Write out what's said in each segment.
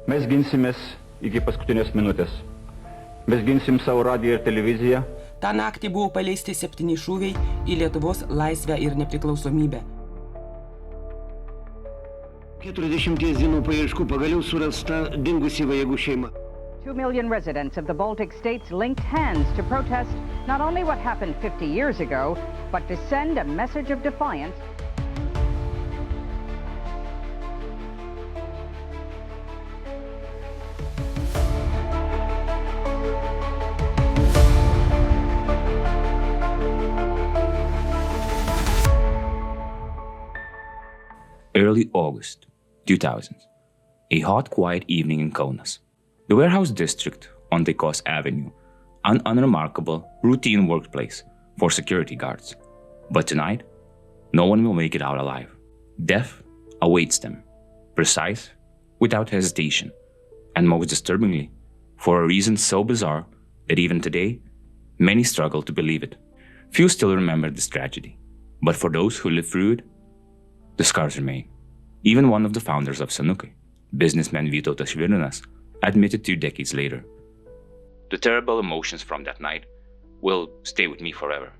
Mes ginsimės iki paskutinės minutės. Mes ginsim savo radiją ir televiziją. Ta naktį buvo paleisti 7 šūviai į Lietuvos laisvę ir nepriklausomybę. 40 dienų paieškų pagaliau surasta dingusi Vajagų šeima. 2 million residents of the Baltic states linked hands to protest not only what happened 50 years ago, but to send a message of defiance. Early August 2000. A hot, quiet evening in Kaunas. The warehouse district on Taikos Avenue, an unremarkable, routine workplace for security guards. But tonight, no one will make it out alive. Death awaits them, precise, without hesitation, and most disturbingly, for a reason so bizarre that even today, many struggle to believe it. Few still remember this tragedy, but for those who lived through it, the scars remain. Even one of the founders of Senukai, businessman Vladimiras, admitted 2 decades later. The terrible emotions from that night will stay with me forever.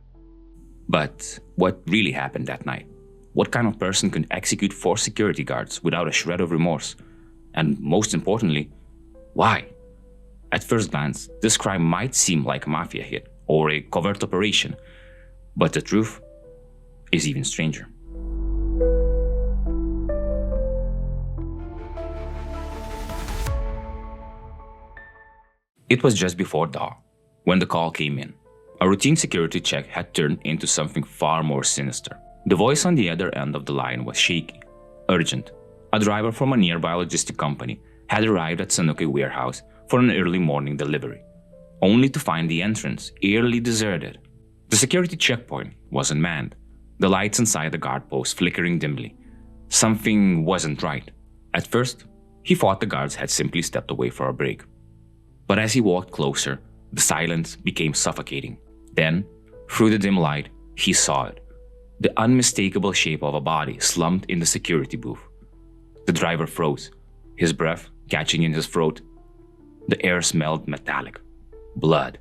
But what really happened that night? What kind of person can execute 4 security guards without a shred of remorse? And most importantly, why? At first glance, this crime might seem like a mafia hit or a covert operation, but the truth is even stranger. It was just before dawn when the call came in. A routine security check had turned into something far more sinister. The voice on the other end of the line was shaky, urgent. A driver from a nearby logistic company had arrived at Senukai warehouse for an early morning delivery, only to find the entrance eerily deserted. The security checkpoint wasn't manned, the lights inside the guard post flickering dimly. Something wasn't right. At first, he thought the guards had simply stepped away for a break. But as he walked closer, the silence became suffocating. Then, through the dim light, he saw it. The unmistakable shape of a body slumped in the security booth. The driver froze, his breath catching in his throat. The air smelled metallic. Blood.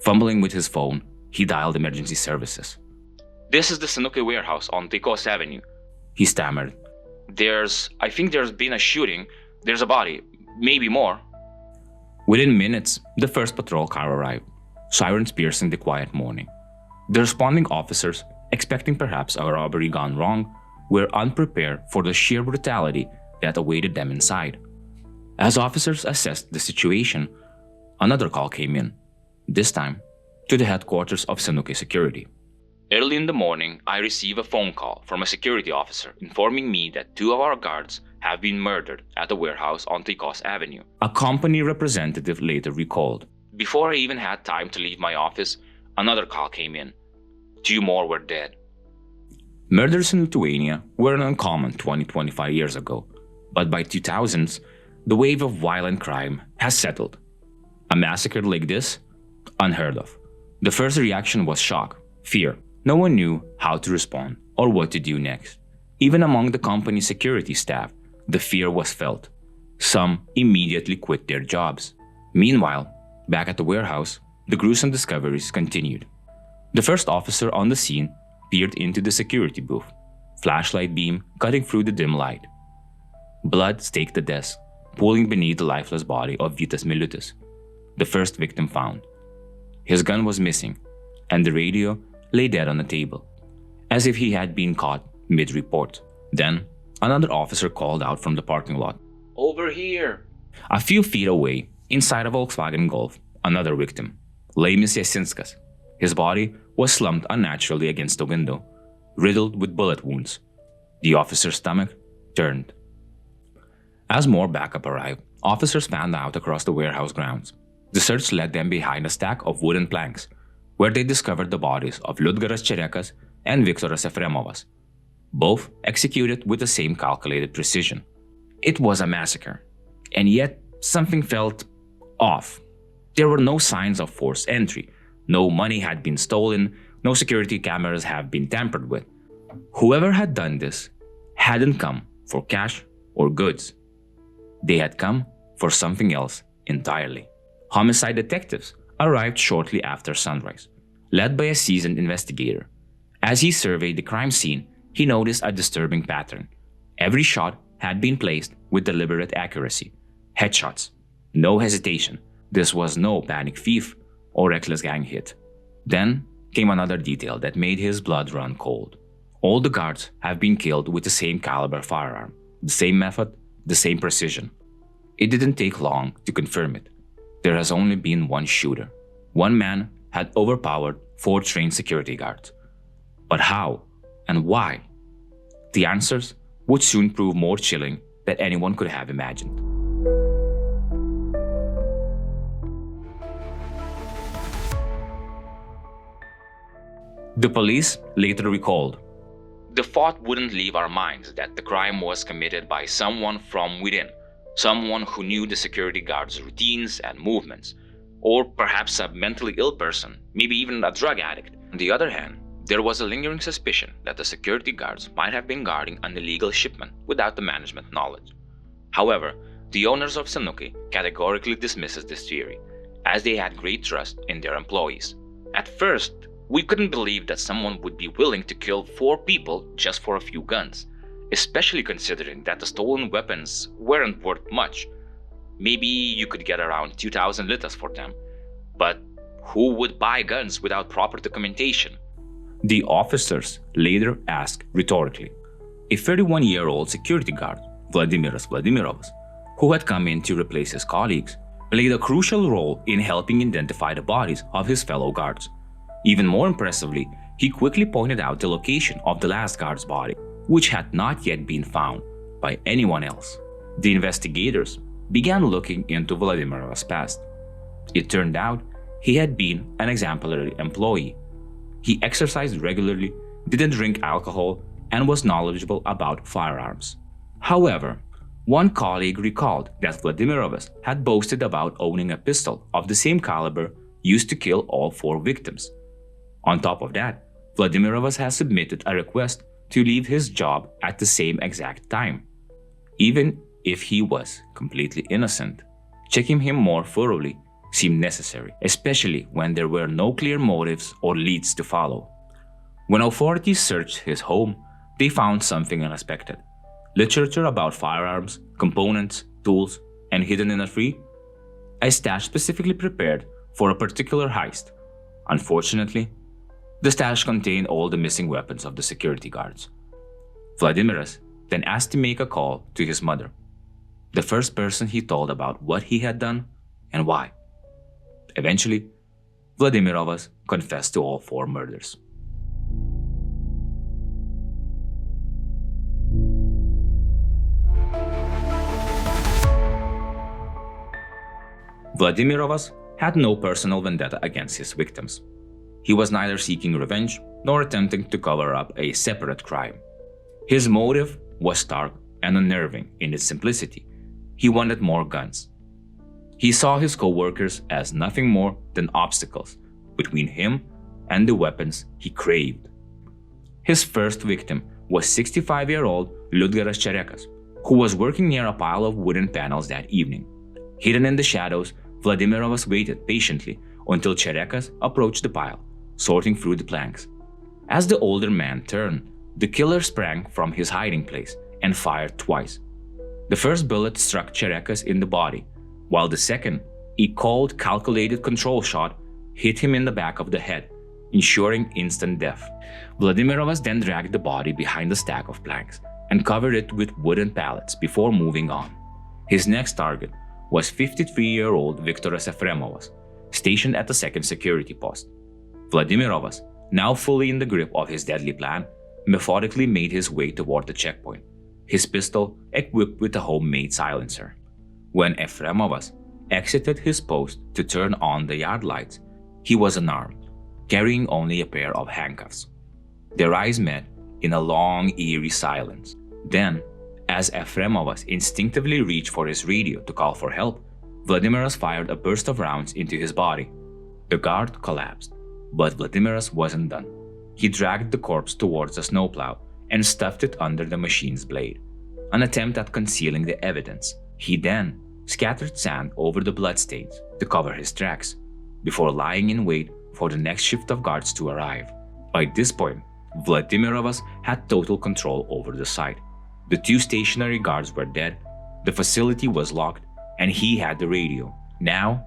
Fumbling with his phone, he dialed emergency services. "This is the Senukai warehouse on Taikos Avenue," he stammered. I think there's been a shooting. There's a body, maybe more." Within minutes, the first patrol car arrived, sirens piercing the quiet morning. The responding officers, expecting perhaps a robbery gone wrong, were unprepared for the sheer brutality that awaited them inside. As officers assessed the situation, another call came in, this time to the headquarters of Senukai Security. "Early in the morning, I received a phone call from a security officer informing me that 2 of our guards have been murdered at a warehouse on Taikos Avenue," a company representative later recalled. "Before I even had time to leave my office, another call came in. 2 more were dead." Murders in Lithuania were uncommon 20-25 years ago, but by 2000s, the wave of violent crime has settled. A massacre like this? Unheard of. The first reaction was shock, fear. No one knew how to respond or what to do next. Even among the company's security staff, the fear was felt. Some immediately quit their jobs. Meanwhile, back at the warehouse, the gruesome discoveries continued. The first officer on the scene peered into the security booth, flashlight beam cutting through the dim light. Blood staked the desk, pooling beneath the lifeless body of Vitas Miliutis, the first victim found. His gun was missing, and the radio lay dead on the table, as if he had been caught mid-report. Then, another officer called out from the parking lot. "Over here!" A few feet away, inside a Volkswagen Golf, another victim, Laimis Jasinskas. His body was slumped unnaturally against the window, riddled with bullet wounds. The officer's stomach turned. As more backup arrived, officers fanned out across the warehouse grounds. The search led them behind a stack of wooden planks, where they discovered the bodies of Liudgaras Cherekas and Viktoras Efremovas, both executed with the same calculated precision. It was a massacre, and yet something felt off. There were no signs of forced entry, no money had been stolen, no security cameras have been tampered with. Whoever had done this hadn't come for cash or goods. They had come for something else entirely. Homicide detectives arrived shortly after sunrise, led by a seasoned investigator. As he surveyed the crime scene, he noticed a disturbing pattern. Every shot had been placed with deliberate accuracy. Headshots. No hesitation. This was no panic thief or reckless gang hit. Then came another detail that made his blood run cold. All the guards have been killed with the same caliber firearm, the same method, the same precision. It didn't take long to confirm it. There has only been one shooter. One man had overpowered 4 trained security guards. But how and why? The answers would soon prove more chilling than anyone could have imagined. The police later recalled, "The thought wouldn't leave our minds that the crime was committed by someone from within, someone who knew the security guards' routines and movements, or perhaps a mentally ill person, maybe even a drug addict." On the other hand, there was a lingering suspicion that the security guards might have been guarding an illegal shipment without the management knowledge. However, the owners of Senukai categorically dismisses this theory, as they had great trust in their employees. At first, we couldn't believe that someone would be willing to kill 4 people just for a few guns, especially considering that the stolen weapons weren't worth much. Maybe you could get around 2,000 litas for them, but who would buy guns without proper documentation? The officers later asked rhetorically. A 31-year-old security guard, Vladimiras Vladimirovas, who had come in to replace his colleagues, played a crucial role in helping identify the bodies of his fellow guards. Even more impressively, he quickly pointed out the location of the last guard's body, which had not yet been found by anyone else. The investigators began looking into Vladimirovas' past. It turned out he had been an exemplary employee. He exercised regularly, didn't drink alcohol, and was knowledgeable about firearms. However, one colleague recalled that Vladimirovas had boasted about owning a pistol of the same caliber used to kill all 4 victims. On top of that, Vladimirovas has submitted a request to leave his job at the same exact time. Even if he was completely innocent, checking him more thoroughly seemed necessary, especially when there were no clear motives or leads to follow. When authorities searched his home, they found something unexpected. Literature about firearms, components, tools, and hidden in a tree. A stash specifically prepared for a particular heist. Unfortunately, the stash contained all the missing weapons of the security guards. Vladimiras then asked to make a call to his mother, the first person he told about what he had done and why. Eventually, Vladimirovas confessed to all 4 murders. Vladimirovas had no personal vendetta against his victims. He was neither seeking revenge nor attempting to cover up a separate crime. His motive was stark and unnerving in its simplicity. He wanted more guns. He saw his co-workers as nothing more than obstacles between him and the weapons he craved. His first victim was 65-year-old Vladimiras, who was working near a pile of wooden panels that evening. Hidden in the shadows, Vladimirovas waited patiently until Cherekas approached the pile, sorting through the planks. As the older man turned, the killer sprang from his hiding place and fired twice. The first bullet struck Cherekas in the body, while the second, a cold, calculated control shot, hit him in the back of the head, ensuring instant death. Vladimirovas then dragged the body behind the stack of planks and covered it with wooden pallets before moving on. His next target was 53-year-old Viktoras Efremovas, stationed at the second security post. Vladimirovas, now fully in the grip of his deadly plan, methodically made his way toward the checkpoint, his pistol equipped with a homemade silencer. When Efremovas exited his post to turn on the yard lights, he was unarmed, carrying only a pair of handcuffs. Their eyes met in a long, eerie silence. Then, as Efremovas instinctively reached for his radio to call for help, Vladimiras fired a burst of rounds into his body. The guard collapsed, but Vladimiras wasn't done. He dragged the corpse towards a snowplow and stuffed it under the machine's blade, an attempt at concealing the evidence. He then scattered sand over the bloodstains to cover his tracks, before lying in wait for the next shift of guards to arrive. By this point, Vladimirovas had total control over the site. The 2 stationary guards were dead, the facility was locked, and he had the radio. Now,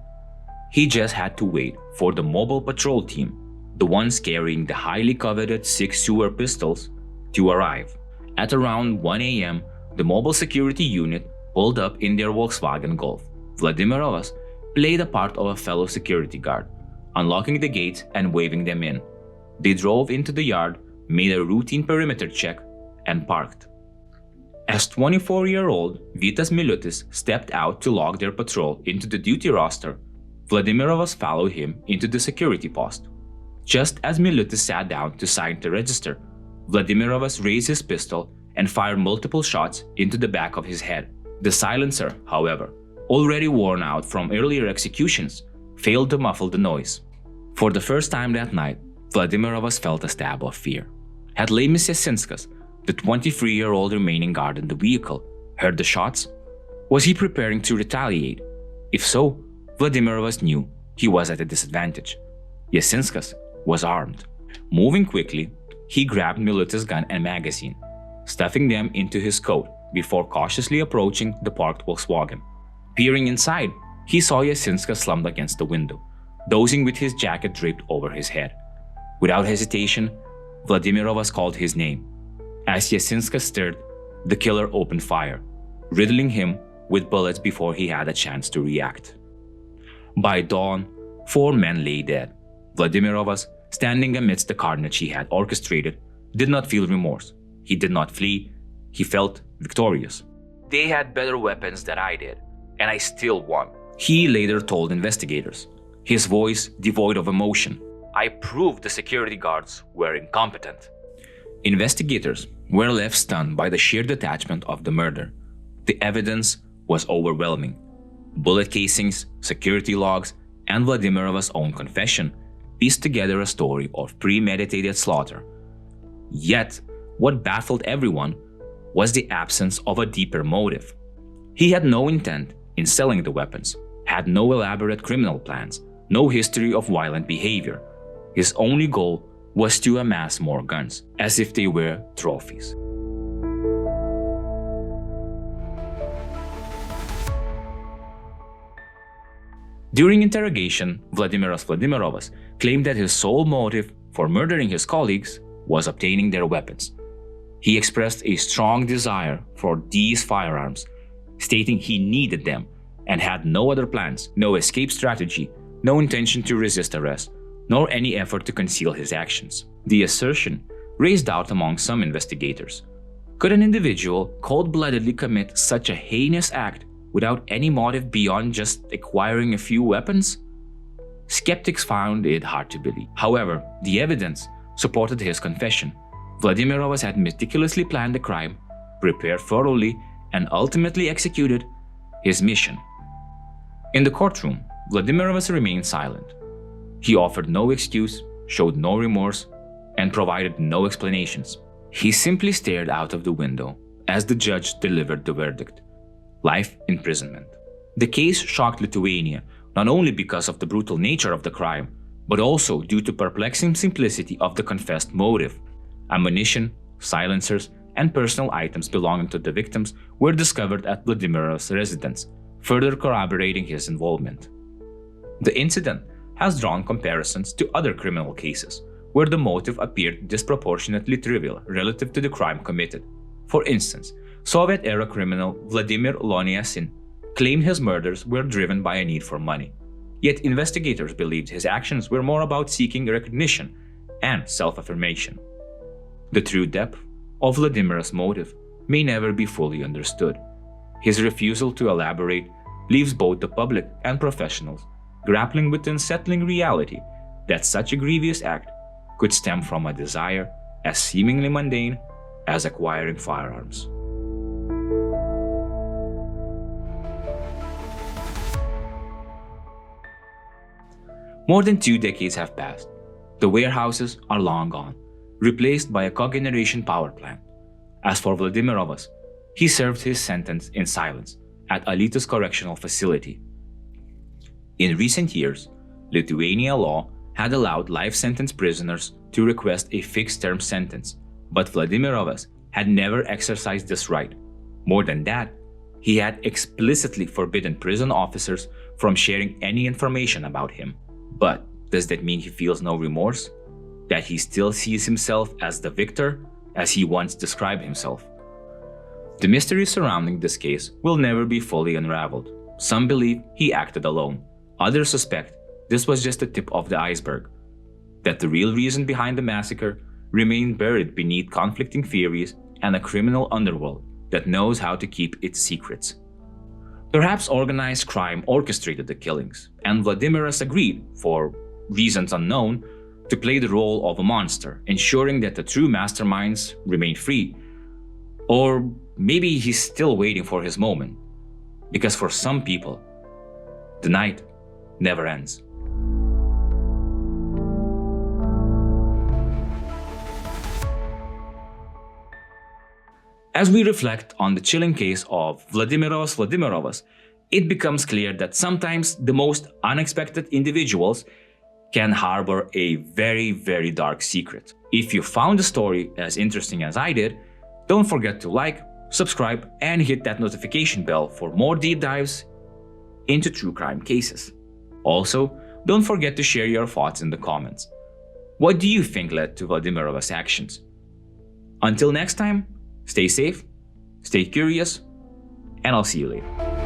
he just had to wait for the mobile patrol team, the ones carrying the highly coveted 6 sewer pistols, to arrive. At around 1 a.m., the mobile security unit pulled up in their Volkswagen Golf. Vladimirovas played the part of a fellow security guard, unlocking the gates and waving them in. They drove into the yard, made a routine perimeter check, and parked. As 24-year-old Vitas Miliutis stepped out to log their patrol into the duty roster, Vladimirovas followed him into the security post. Just as Miliutis sat down to sign the register, Vladimirovas raised his pistol and fired multiple shots into the back of his head. The silencer, however, already worn out from earlier executions, failed to muffle the noise. For the first time that night, Vladimirovas felt a stab of fear. Had Lemis Jasinskas, the 23-year-old remaining guard in the vehicle, heard the shots? Was he preparing to retaliate? If so, Vladimirovas knew he was at a disadvantage. Jasinskas was armed. Moving quickly, he grabbed Miliutis' gun and magazine, stuffing them into his coat before cautiously approaching the parked Volkswagen. Peering inside, he saw Jasinskas slumped against the window, dozing with his jacket draped over his head. Without hesitation, Vladimirovas called his name. As Jasinskas stirred, the killer opened fire, riddling him with bullets before he had a chance to react. By dawn, 4 men lay dead. Vladimirovas, standing amidst the carnage he had orchestrated, did not feel remorse. He did not flee. He felt victorious. "They had better weapons than I did, and I still won," he later told investigators, his voice devoid of emotion. "I proved the security guards were incompetent." Investigators were left stunned by the sheer detachment of the murder. The evidence was overwhelming. Bullet casings, security logs, and Vladimirovas' own confession pieced together a story of premeditated slaughter. Yet, what baffled everyone was the absence of a deeper motive. He had no intent in selling the weapons, had no elaborate criminal plans, no history of violent behavior. His only goal was to amass more guns, as if they were trophies. During interrogation, Vladimiras Vladimirovas claimed that his sole motive for murdering his colleagues was obtaining their weapons. He expressed a strong desire for these firearms, stating he needed them and had no other plans, no escape strategy, no intention to resist arrest, nor any effort to conceal his actions. The assertion raised doubt among some investigators. Could an individual cold-bloodedly commit such a heinous act without any motive beyond just acquiring a few weapons? Skeptics found it hard to believe. However, the evidence supported his confession. Vladimirovas had meticulously planned the crime, prepared thoroughly, and ultimately executed his mission. In the courtroom, Vladimirovas remained silent. He offered no excuse, showed no remorse, and provided no explanations. He simply stared out of the window as the judge delivered the verdict: life imprisonment. The case shocked Lithuania, not only because of the brutal nature of the crime, but also due to perplexing simplicity of the confessed motive. Ammunition, silencers, and personal items belonging to the victims were discovered at Vladimirov's residence, further corroborating his involvement. The incident has drawn comparisons to other criminal cases, where the motive appeared disproportionately trivial relative to the crime committed. For instance, Soviet-era criminal Vladimir Lonyasin claimed his murders were driven by a need for money. Yet investigators believed his actions were more about seeking recognition and self-affirmation. The true depth of Vladimirov's motive may never be fully understood. His refusal to elaborate leaves both the public and professionals grappling with the unsettling reality that such a grievous act could stem from a desire as seemingly mundane as acquiring firearms. More than 2 decades have passed. The warehouses are long gone, replaced by a cogeneration power plant. As for Vladimirovas, he served his sentence in silence, at Alytus Correctional Facility. In recent years, Lithuania law had allowed life sentence prisoners to request a fixed-term sentence, but Vladimirovas had never exercised this right. More than that, he had explicitly forbidden prison officers from sharing any information about him. But does that mean he feels no remorse? That he still sees himself as the victor, as he once described himself? The mystery surrounding this case will never be fully unraveled. Some believe he acted alone. Others suspect this was just the tip of the iceberg, that the real reason behind the massacre remained buried beneath conflicting theories and a criminal underworld that knows how to keep its secrets. Perhaps organized crime orchestrated the killings, and Vladimiras agreed, for reasons unknown, to play the role of a monster, ensuring that the true masterminds remain free. Or maybe he's still waiting for his moment, because for some people, the night never ends. As we reflect on the chilling case of Vladimiras Vladimirovas, it becomes clear that sometimes the most unexpected individuals can harbor a very, very dark secret. If you found the story as interesting as I did, don't forget to like, subscribe, and hit that notification bell for more deep dives into true crime cases. Also, don't forget to share your thoughts in the comments. What do you think led to Vladimirovas' actions? Until next time, stay safe, stay curious, and I'll see you later.